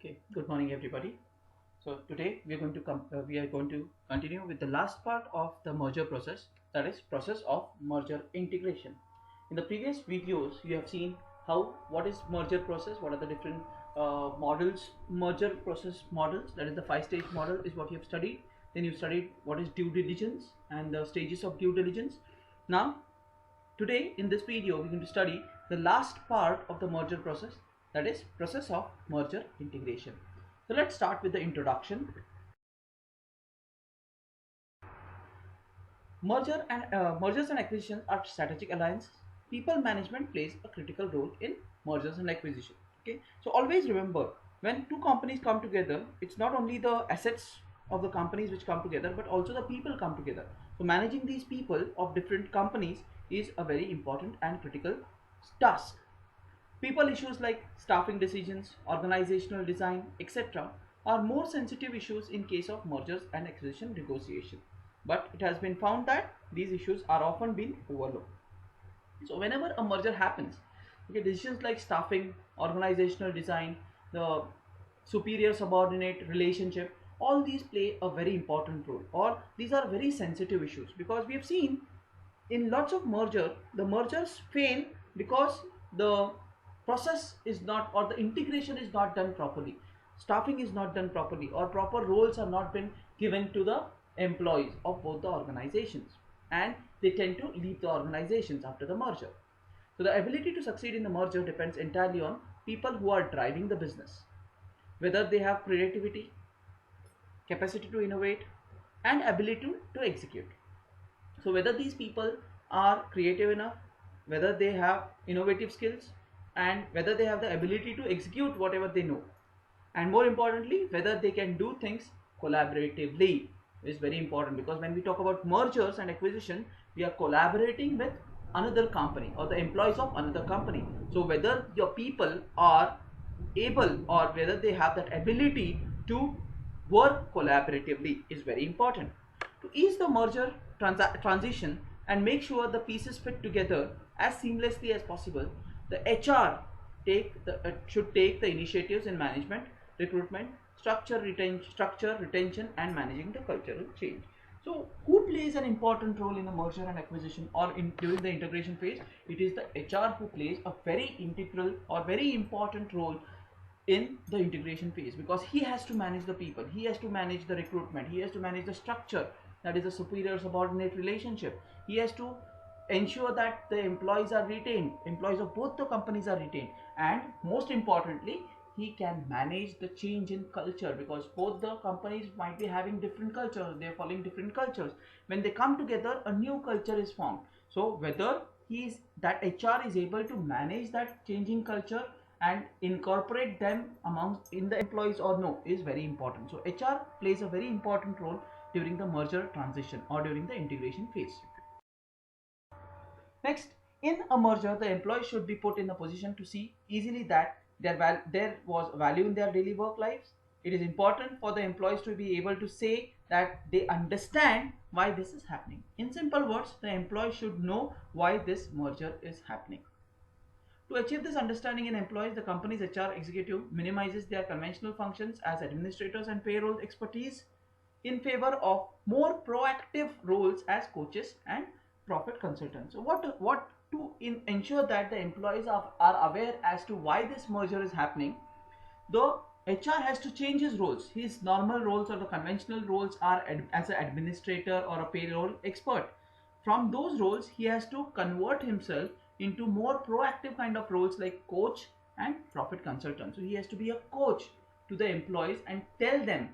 Okay, good morning everybody. So today we are going to continue with the last part of the merger process, that is process of merger integration. In the previous videos you have seen what is merger process, what are the different models, merger process models, that is the 5-stage model is what you have studied. Then you studied what is due diligence and the stages of due diligence. Now today in this video we're going to study the last part of the merger process, that is process of merger integration. So let's start with the introduction. Mergers and acquisitions are strategic alliances. People management plays a critical role in mergers and acquisition. Okay, so always remember, when two companies come together, it's not only the assets of the companies which come together, but also the people come together. So managing these people of different companies is a very important and critical task. People issues like staffing decisions, organizational design, etc. are more sensitive issues in case of mergers and acquisition negotiation. But it has been found that these issues are often been overlooked. So whenever a merger happens, okay, decisions like staffing, organizational design, the superior subordinate relationship, all these play a very important role, or these are very sensitive issues, because we have seen in lots of the mergers fail because the process is not, or the integration is not done properly, staffing is not done properly, or proper roles are not been given to the employees of both the organizations, and they tend to leave the organizations after the merger. So the ability to succeed in the merger depends entirely on people who are driving the business, whether they have creativity, capacity to innovate, and ability to execute. So whether these people are creative enough, whether they have innovative skills, and whether they have the ability to execute whatever they know, and more importantly whether they can do things collaboratively is very important, because when we talk about mergers and acquisition, we are collaborating with another company or the employees of another company. So whether your people are able, or whether they have that ability to work collaboratively is very important. To ease the merger transition and make sure the pieces fit together as seamlessly as possible, the HR should take the initiatives in management, recruitment, structure, retention, and managing the cultural change. So, who plays an important role in the merger and acquisition, or during the integration phase? It is the HR who plays a very integral or very important role in the integration phase, because he has to manage the people, he has to manage the recruitment, he has to manage the structure, that is a superior subordinate relationship. He has to ensure that the employees are retained, employees of both the companies are retained, and most importantly he can manage the change in culture, because both the companies might be having different cultures, they are following different cultures. When they come together, a new culture is formed. So whether that HR is able to manage that changing culture and incorporate them amongst in the employees or no is very important. So HR plays a very important role during the merger transition or during the integration phase. Next, in a merger, the employee should be put in a position to see easily that there was value in their daily work lives. It is important for the employees to be able to say that they understand why this is happening. In simple words, the employee should know why this merger is happening. To achieve this understanding in employees, the company's HR executive minimizes their conventional functions as administrators and payroll expertise in favor of more proactive roles as coaches and profit consultants. So what to ensure that the employees are aware as to why this merger is happening, the HR has to change his roles. His normal roles or the conventional roles are as an administrator or a payroll expert. From those roles, he has to convert himself into more proactive kind of roles like coach and profit consultant. So he has to be a coach to the employees and tell them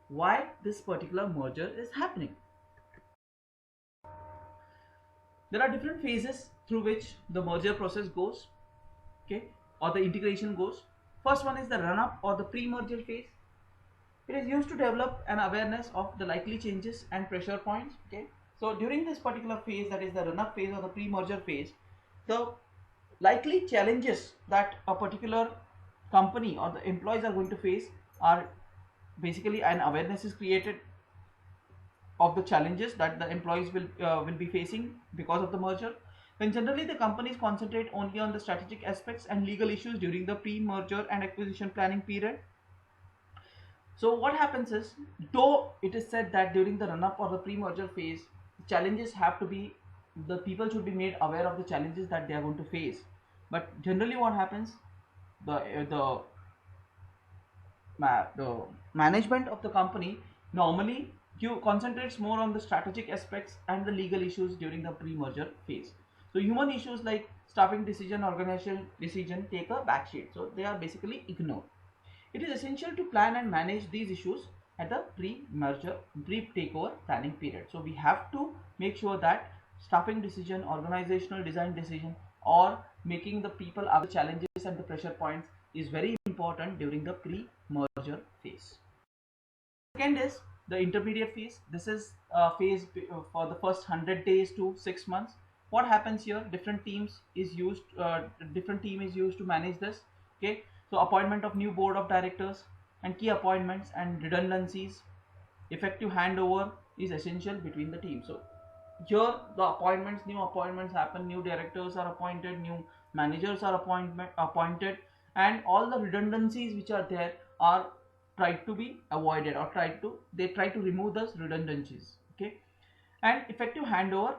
why this particular merger is happening. There are different phases through which the merger process goes, okay, or the integration goes. First one is the run up or the pre-merger phase. It is used to develop an awareness of the likely changes and pressure points. Okay, so during this particular phase, that is the run up phase or the pre-merger phase, the likely challenges that a particular company or the employees are going to face are basically an awareness is created of the challenges that the employees will be facing because of the merger. Then generally the companies concentrate only on the strategic aspects and legal issues during the pre-merger and acquisition planning period. So what happens is, though it is said that during the run-up or the pre-merger phase, challenges have to be, the people should be made aware of the challenges that they are going to face. But generally, what happens, the the management of the company normally you concentrates more on the strategic aspects and the legal issues during the pre-merger phase. So human issues like staffing decision, organizational decision take a backseat. So they are basically ignored. It is essential to plan and manage these issues at the pre-merger, pre-takeover planning period. So we have to make sure that staffing decision, organizational design decision, or making the people aware of the challenges and the pressure points is very important during the pre-merger phase. Second is the intermediate phase. This is a phase for the first 100 days to 6 months. What happens here? Different team is used to manage this. Okay, so appointment of new board of directors and key appointments and redundancies. Effective handover is essential between the teams. So here the new appointments happen, new directors are appointed, new managers are appointed, and all the redundancies which are there are tried to be avoided, or they try to remove those redundancies. Okay, and effective handover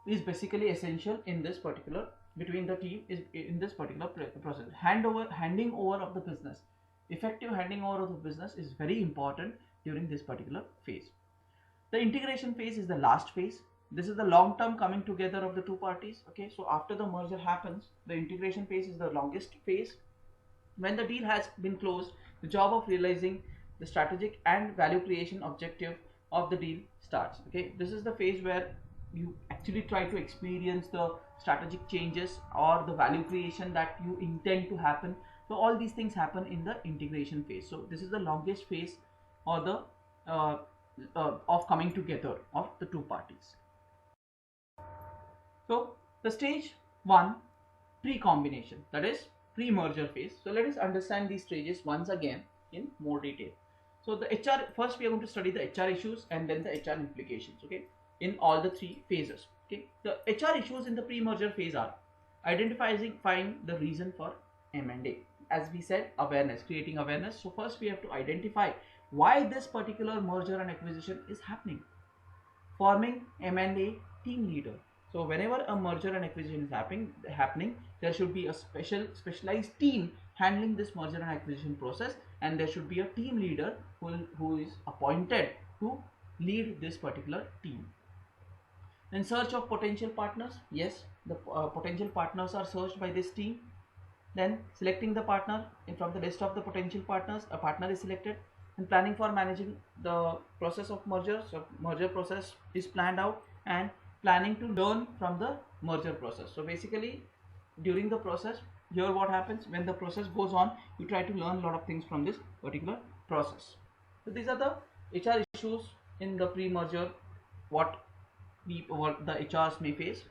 is basically essential in this particular, between the team, is in this particular process. Handing over of the business, effective handing over of the business is very important during this particular phase. The integration phase is the last phase. This is the long term coming together of the two parties. Okay, so after the merger happens, the integration phase is the longest phase. When the deal has been closed, the job of realizing the strategic and value creation objective of the deal starts. Okay, this is the phase where you actually try to experience the strategic changes or the value creation that you intend to happen. So all these things happen in the integration phase. So this is the longest phase, or the uh, of coming together of the two parties. So the stage 1, pre-combination, that is pre-merger phase. So let us understand these stages once again in more detail. So the HR, first we are going to study the HR issues and then the HR implications, okay, in all the three phases. Okay, the HR issues in the pre-merger phase are identifying the reason for M&A. As we said, awareness, creating awareness. So first we have to identify why this particular merger and acquisition is happening. Forming M&A team leader. So whenever a merger and acquisition is happening, there should be a specialized team handling this merger and acquisition process, and there should be a team leader who is appointed to lead this particular team. In search of potential partners, yes, the potential partners are searched by this team. Then selecting the partner, and from the list of the potential partners, a partner is selected, and planning for managing the process of merger. So merger process is planned out, and planning to learn from the merger process. So basically, during the process, here what happens, when the process goes on, you try to learn a lot of things from this particular process. So these are the HR issues in the pre-merger, what the HRs may face.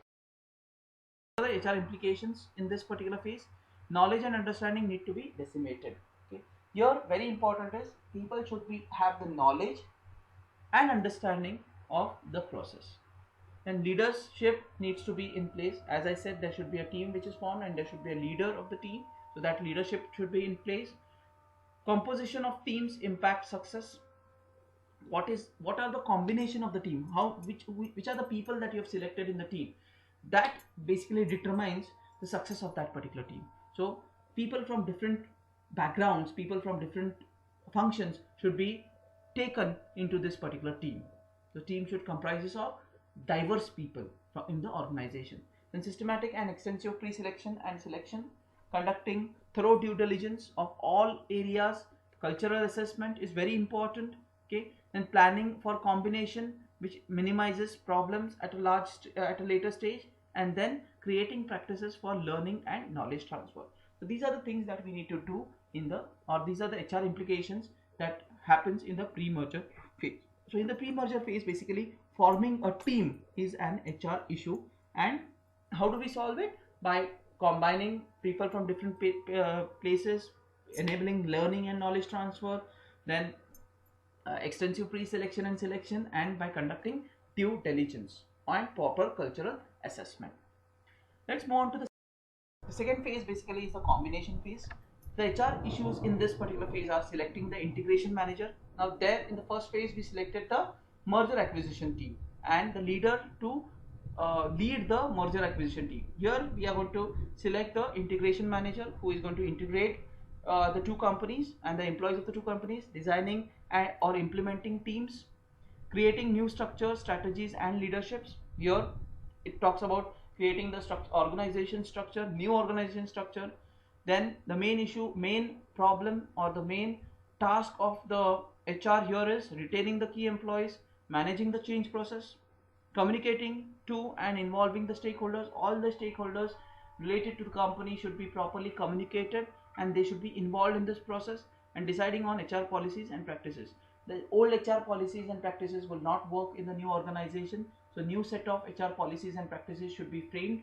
The HR implications in this particular phase, knowledge and understanding need to be decimated. Okay, here very important is people should have the knowledge and understanding of the process, and leadership needs to be in place. As I said, there should be a team which is formed, and there should be a leader of the team, so that leadership should be in place. Composition of teams impact success. What are the combination of the team, which are the people that you have selected in the team, that basically determines the success of that particular team. So people from different backgrounds, people from different functions should be taken into this particular team. The team should comprise of diverse people in the organization. Then systematic and extensive pre-selection and selection, conducting thorough due diligence of all areas. Cultural assessment is very important. Okay, then planning for combination, which minimizes problems at a later stage, and then creating practices for learning and knowledge transfer. So these are the things that we need to do these are the HR implications that happens in the pre-merger phase. So in the pre-merger phase, basically forming a team is an HR issue. And how do we solve it? By combining people from different places, enabling learning and knowledge transfer, then extensive pre-selection and selection, and by conducting due diligence and proper cultural assessment. Let's move on to the second phase. Basically is the combination phase. The HR issues in this particular phase are selecting the integration manager. Now there in the first phase we selected the merger acquisition team and the leader to lead the merger acquisition team. Here we are going to select the integration manager who is going to integrate the two companies and the employees of the two companies, designing or implementing teams, creating new structures, strategies and leaderships. Here it talks about creating the organization structure, new organization structure. Then the main problem or the main task of the HR here is retaining the key employees, managing the change process, communicating to and involving the stakeholders. All the stakeholders related to the company should be properly communicated and they should be involved in this process, and deciding on HR policies and practices. The old HR policies and practices will not work in the new organization, so new set of HR policies and practices should be framed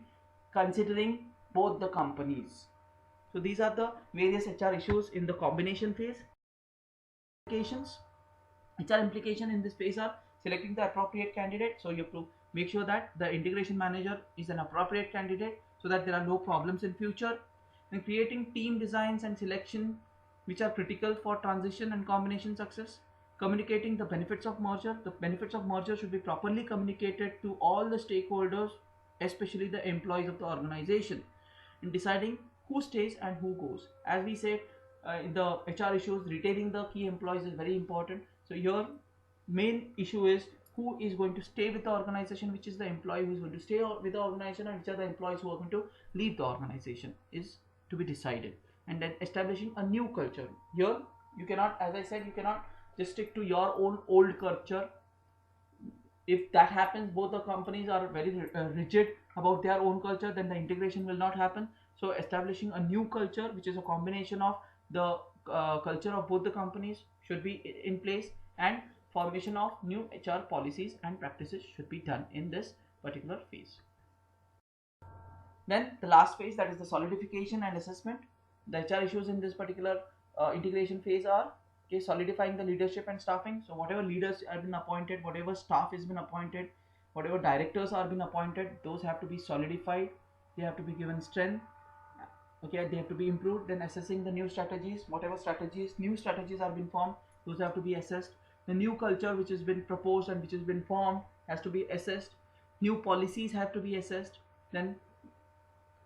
considering both the companies. So these are the various HR issues in the combination phase. HR implication in this phase are selecting the appropriate candidate. So you have to make sure that the integration manager is an appropriate candidate so that there are no problems in future. Then creating team designs and selection which are critical for transition and combination success. Communicating the benefits of merger. The benefits of merger should be properly communicated to all the stakeholders, especially the employees of the organization, in deciding who stays and who goes. As we said in the HR issues, retaining the key employees is very important. So your main issue is who is going to stay with the organization, which is the employee who is going to stay with the organization, and which are the employees who are going to leave the organization is to be decided. And then establishing a new culture. Here you cannot, as I said, you cannot just stick to your own old culture. If that happens, both the companies are very rigid about their own culture, then the integration will not happen. So establishing a new culture which is a combination of the culture of both the companies should be in place, and formation of new HR policies and practices should be done in this particular phase. Then the last phase, that is the solidification and assessment. The HR issues in this particular integration phase are solidifying the leadership and staffing. So whatever leaders have been appointed, whatever staff has been appointed, whatever directors are been appointed, those have to be solidified. They have to be given strength. Okay, they have to be improved. Then assessing the new strategies, whatever new strategies are being formed, those have to be assessed. The new culture which has been proposed and which has been formed has to be assessed. New policies have to be assessed. Then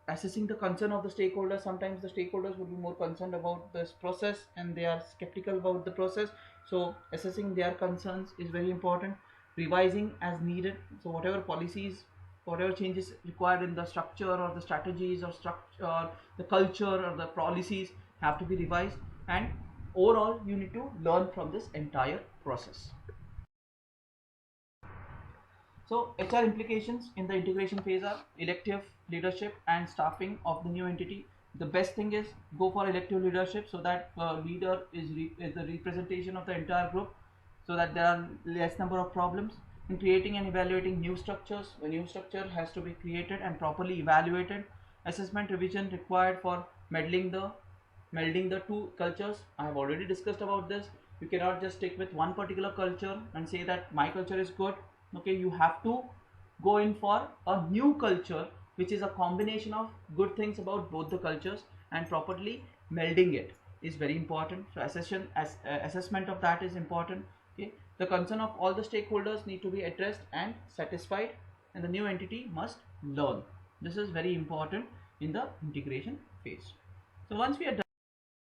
assessing the concern of the stakeholders. Sometimes the stakeholders would be more concerned about this process and they are skeptical about the process, so assessing their concerns is very important. Revising as needed. So whatever policies, whatever changes required in the structure or the strategies or structure or the culture or the policies have to be revised, and overall you need to learn from this entire process. So HR implications in the integration phase are elective leadership and staffing of the new entity. The best thing is go for elective leadership so that leader is the representation of the entire group, so that there are less number of problems. In creating and evaluating new structures, the new structure has to be created and properly evaluated. Assessment revision required for melding the two cultures. I have already discussed about this. You cannot just stick with one particular culture and say that my culture is good. Okay, you have to go in for a new culture which is a combination of good things about both the cultures, and properly melding it is very important. So assessment of that is important. Okay, the concern of all the stakeholders need to be addressed and satisfied, and the new entity must learn. This is very important in the integration phase. So once we are done,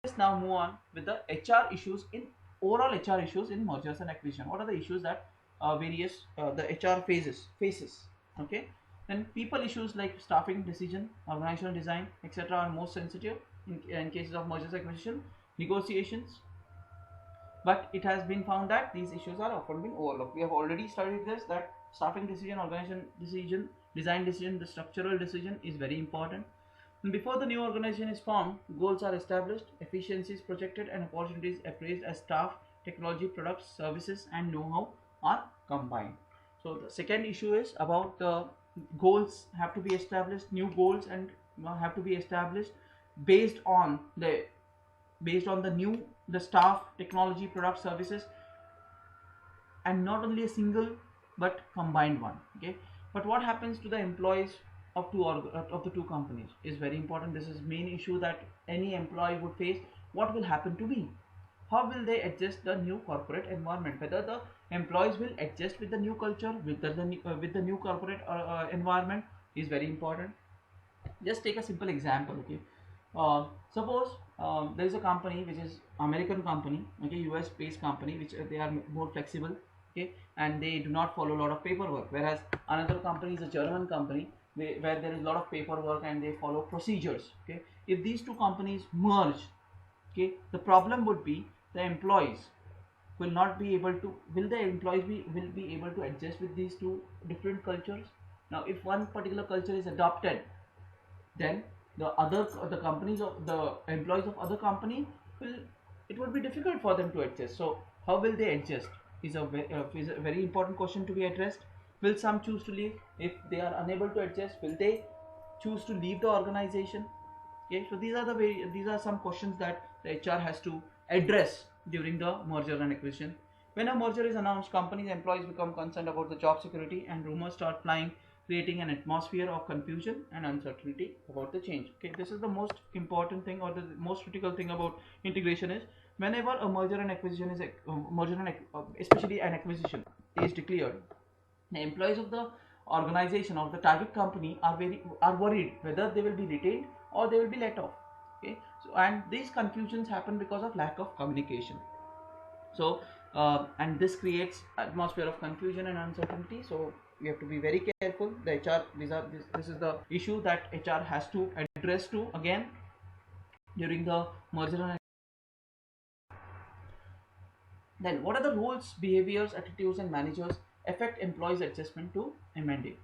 let's now move on with the HR issues in overall HR issues in mergers and acquisition. What are the issues that the HR faces? Okay, then people issues like staffing decision, organizational design, etc. are most sensitive in cases of mergers and acquisition. Negotiations, but it has been found that these issues are often been overlooked. We have already studied this, that staffing decision, organization decision, design decision, the structural decision is very important. And before the new organization is formed, goals are established, efficiencies projected, and opportunities appraised as staff, technology, products, services, and know-how are combined. So the second issue is about the goals have to be established, new goals and have to be established based on the staff, technology, product, services, and not only a single but combined one. Okay, but what happens to the employees of the two companies is very important. This is main issue that any employee would face. What will happen to me? How will they adjust the new corporate environment? Whether the employees will adjust with the new culture, with the new corporate environment is very important. Just take a simple example. Okay, suppose there is a company which is American company, okay, US based company, which they are more flexible, okay, and they do not follow a lot of paperwork, whereas another company is a German company, where there is a lot of paperwork and they follow procedures. Okay, if these two companies merge, okay, the problem would be the employees will not be able to, will the employees will be able to adjust with these two different cultures? Now if one particular culture is adopted, then the companies of the employees of other company will, it would be difficult for them to adjust. So how will they adjust is a very important question to be addressed. Will some choose to leave? If they are unable to adjust, will they choose to leave the organization? Okay, so these are some questions that the HR has to address during the merger and acquisition. When a merger is announced, companies' employees become concerned about the job security, and rumors start flying, creating an atmosphere of confusion and uncertainty about the change. Okay, this is the most important thing, or the most critical thing about integration is whenever a merger and acquisition is especially an acquisition is declared, the employees of the organization or the target company are worried whether they will be retained or they will be let off. Okay, so and these confusions happen because of lack of communication. So and this creates atmosphere of confusion and uncertainty. So we have to be very careful. The HR, this is the issue that HR has to address to again during the merger and then what are the roles, behaviors, attitudes and managers affect employees adjustment to M&A?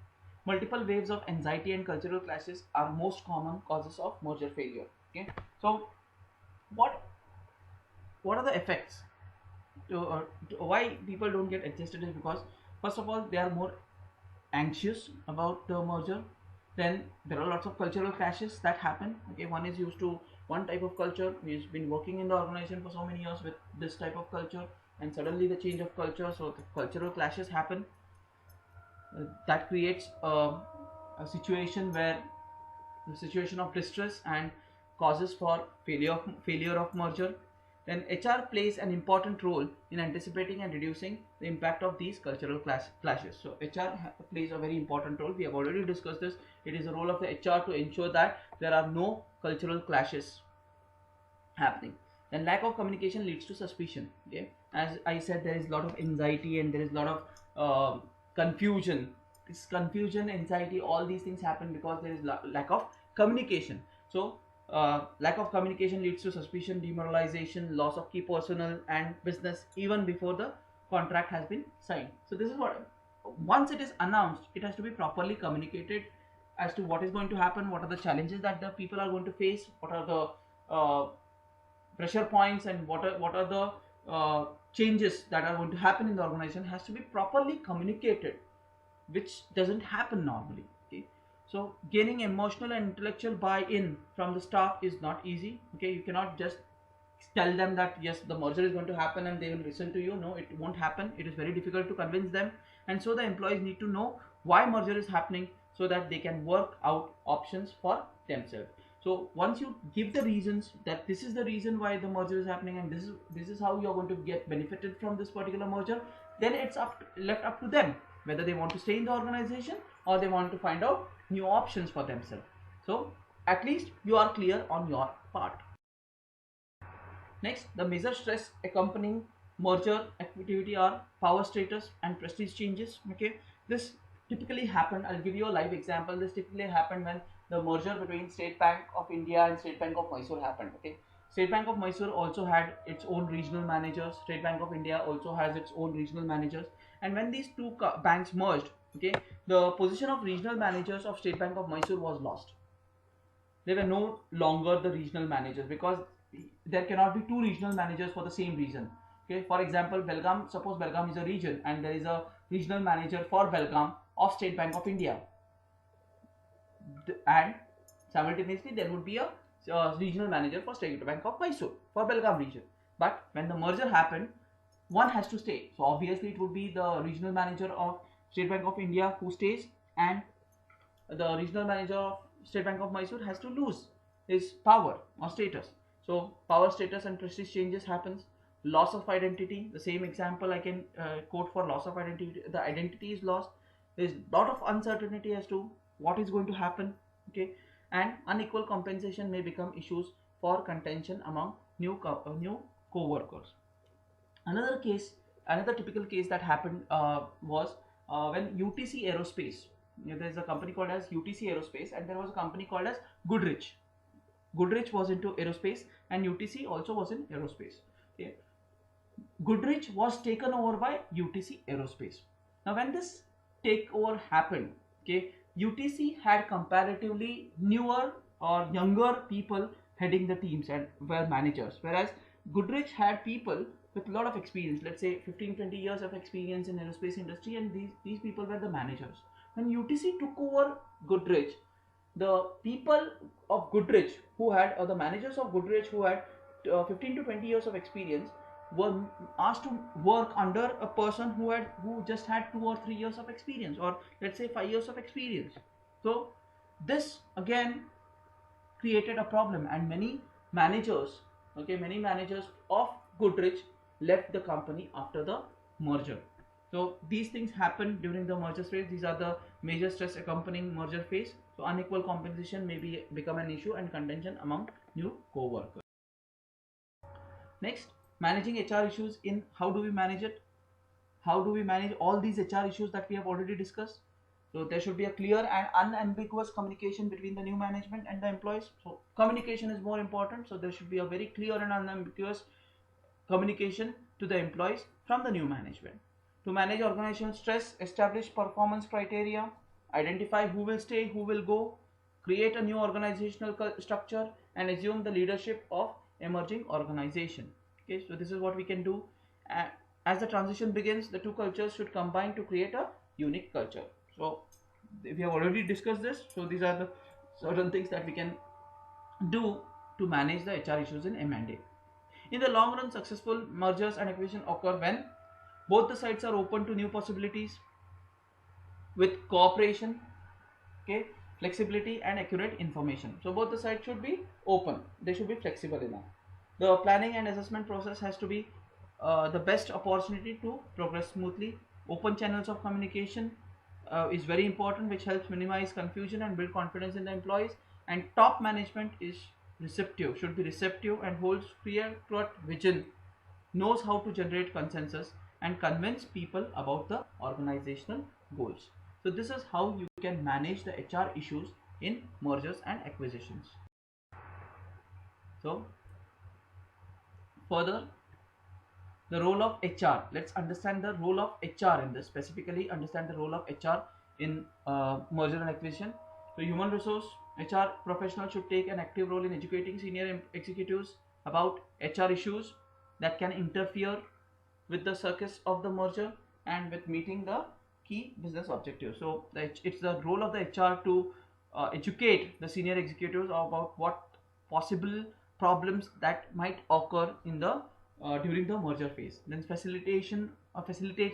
Multiple waves of anxiety and cultural clashes are most common causes of merger failure. Okay, so what what are the effects to why people don't get adjusted is because first of all they are more anxious about the merger. Then there are lots of cultural clashes that happen. Okay, one is used to one type of culture, he's been working in the organization for so many years with this type of culture, and suddenly the change of culture, so the cultural clashes happen. That creates a situation where the situation of distress and causes for failure of merger. Then HR plays an important role in anticipating and reducing the impact of these cultural clashes. So HR plays a very important role. We have already discussed this. It is the role of the HR to ensure that there are no cultural clashes happening. Then lack of communication leads to suspicion. Okay, as I said, there is a lot of anxiety and there is a lot of confusion. This confusion, anxiety, all these things happen because there is lack of communication. So lack of communication leads to suspicion, demoralization, loss of key personnel and business even before the contract has been signed. So this is what, once it is announced, it has to be properly communicated as to what is going to happen, what are the challenges that the people are going to face, what are the pressure points, and what are the changes that are going to happen in the organization has to be properly communicated, which doesn't happen normally. Okay, so gaining emotional and intellectual buy-in from the staff is not easy. Okay, you cannot just tell them that yes, the merger is going to happen and they will listen to you. No, it won't happen. It is very difficult to convince them, and so the employees need to know why merger is happening so that they can work out options for themselves. So once you give the reasons that this is the reason why the merger is happening and this is how you are going to get benefited from this particular merger, then it's left up to them whether they want to stay in the organization or they want to find out new options for themselves. So at least you are clear on your part. Next, the major stress accompanying merger activity are power status and prestige changes. Okay, this typically happened. I'll give you a live example. This typically happened when the merger between State Bank of India and State Bank of Mysore happened. Okay, State Bank of Mysore also had its own regional managers. State Bank of India also has its own regional managers. And when these two banks merged, okay, the position of regional managers of State Bank of Mysore was lost. They were no longer the regional managers because there cannot be two regional managers for the same region. Okay, for example, Belgaum, suppose Belgaum is a region and there is a regional manager for Belgaum of State Bank of India, and simultaneously there would be a regional manager for State Bank of Mysore for Belgaum region. But when the merger happened, one has to stay. So obviously it would be the regional manager of State Bank of India who stays, and the regional manager of State Bank of Mysore has to lose his power or status. So power, status, and prestige changes happens. Loss of identity. The same example I can quote for loss of identity. The identity is lost. There is a lot of uncertainty as to what is going to happen. Okay, and unequal compensation may become issues for contention among new co-workers. Another case, another typical case that happened was when UTC Aerospace. There's a company called as UTC Aerospace, and there was a company called as Goodrich. Goodrich was into aerospace, and UTC also was in aerospace. Okay. Goodrich was taken over by UTC Aerospace. Now, when this takeover happened, okay, UTC had comparatively newer or younger people heading the teams and were managers, whereas Goodrich had people with a lot of experience, let's say 15-20 years of experience in aerospace industry, and these people were the managers. When UTC took over Goodrich, the people of Goodrich who had, or the managers of Goodrich who had 15 to 20 years of experience, were asked to work under a person who just had 2 or 3 years of experience, or let's say 5 years of experience. So this again created a problem, and many managers, many managers of Goodrich left the company after the merger. So these things happen during the merger phase. These are the major stress accompanying merger phase. So unequal compensation may become an issue and contention among new co-workers. Next, managing HR issues. In how do we manage it? How do we manage all these HR issues that we have already discussed? So there should be a clear and unambiguous communication between the new management and the employees. So communication is more important. So there should be a very clear and unambiguous communication to the employees from the new management. To manage organizational stress, establish performance criteria, identify who will stay, who will go, create a new organizational structure, and assume the leadership of emerging organization. Okay, so this is what we can do. As the transition begins, the two cultures should combine to create a unique culture. So we have already discussed this. So these are the certain things that we can do to manage the HR issues in M&A. In the long run, successful mergers and acquisition occur when both the sides are open to new possibilities with cooperation, okay, flexibility and accurate information. So both the sides should be open. They should be flexible enough. The planning and assessment process has to be the best opportunity to progress smoothly. Open channels of communication is very important, which helps minimize confusion and build confidence in the employees. And top management is receptive, should be receptive and holds clear-cut vision, knows how to generate consensus and convince people about the organizational goals. So this is how you can manage the HR issues in mergers and acquisitions. So further, the role of HR. Let's understand the role of HR in this. Specifically, understand the role of HR in merger and acquisition. So human resource HR professionals should take an active role in educating senior executives about HR issues that can interfere with the success of the merger and with meeting the key business objectives. So it's the role of the HR to educate the senior executives about what possible problems that might occur in the during the merger phase. Then facilitates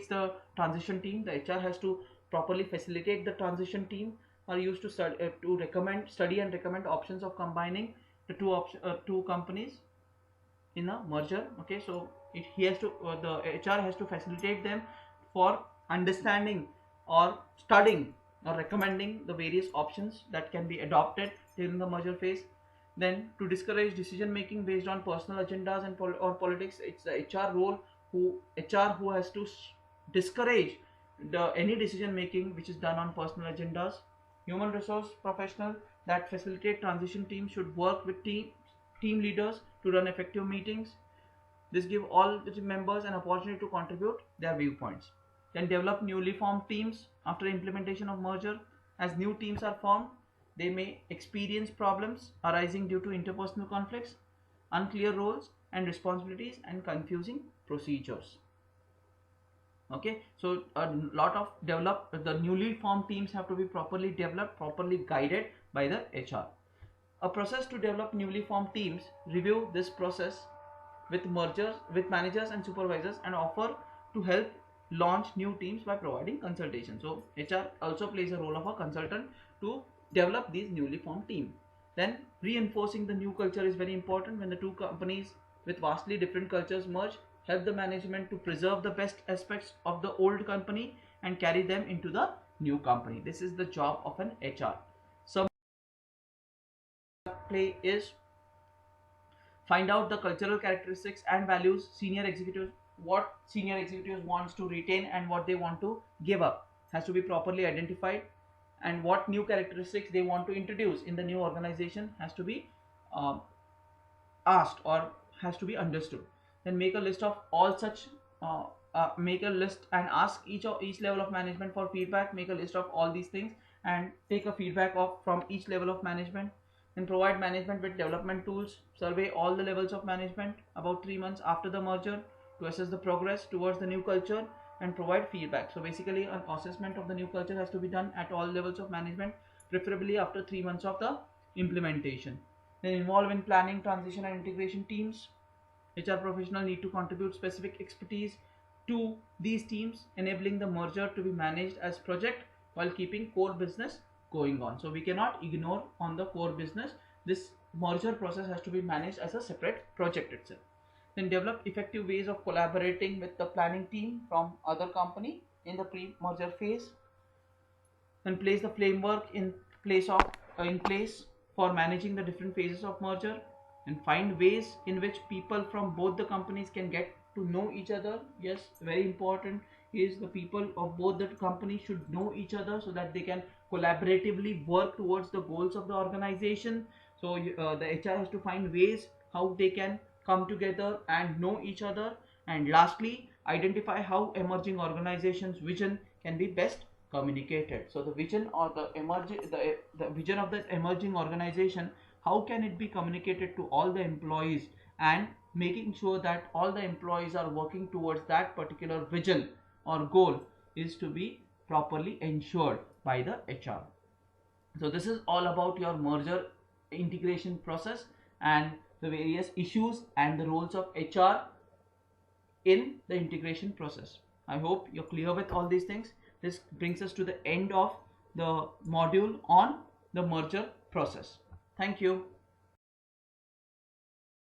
the transition team. The HR has to properly facilitate the transition team, are used to study and recommend options of combining the two companies in a merger. Okay, so he has to the HR has to facilitate them for understanding or studying or recommending the various options that can be adopted during the merger phase. Then to discourage decision making based on personal agendas and or politics, it's the HR role who has to discourage any decision making which is done on personal agendas. Human resource professional that facilitate transition teams should work with team leaders to run effective meetings. This gives all the members an opportunity to contribute their viewpoints. Can develop newly formed teams after implementation of merger. As new teams are formed, they may experience problems arising due to interpersonal conflicts, unclear roles and responsibilities, and confusing procedures. Okay, so a lot of the newly formed teams have to be properly developed, properly guided by the HR. A process to develop newly formed teams. Review this process with managers and supervisors and offer to help launch new teams by providing consultation. So HR also plays a role of a consultant to develop these newly formed team. Then reinforcing the new culture is very important. When the two companies with vastly different cultures merge, help the management to preserve the best aspects of the old company and carry them into the new company. This is the job of an HR. Some play is find out the cultural characteristics and values senior executives, what senior executives wants to retain and what they want to give up has to be properly identified, and what new characteristics they want to introduce in the new organization has to be um, asked or has to be understood. Then make a list of all such make a list and ask each level of management for feedback. Make a list of all these things and take a feedback of from each level of management. Then provide management with development tools. Survey all the levels of management about 3 months after the merger to assess the progress towards the new culture and provide feedback. So basically an assessment of the new culture has to be done at all levels of management, preferably after 3 months of the implementation. Then involve in planning, transition and integration teams. HR professionals need to contribute specific expertise to these teams, enabling the merger to be managed as project while keeping core business going on. So we cannot ignore on the core business. This merger process has to be managed as a separate project itself. Then develop effective ways of collaborating with the planning team from other company in the pre-merger phase. Then place the framework in place for managing the different phases of merger, and find ways in which people from both the companies can get to know each other. Yes, very important is the people of both the companies should know each other so that they can collaboratively work towards the goals of the organization. So the HR has to find ways how they can come together and know each other. And lastly, identify how emerging organizations vision can be best communicated. So the vision or the vision of the emerging organization, how can it be communicated to all the employees, and making sure that all the employees are working towards that particular vision or goal is to be properly ensured by the HR. So this is all about your merger integration process and the various issues and the roles of HR in the integration process. I hope you're clear with all these things. This brings us to the end of the module on the merger process. Thank you.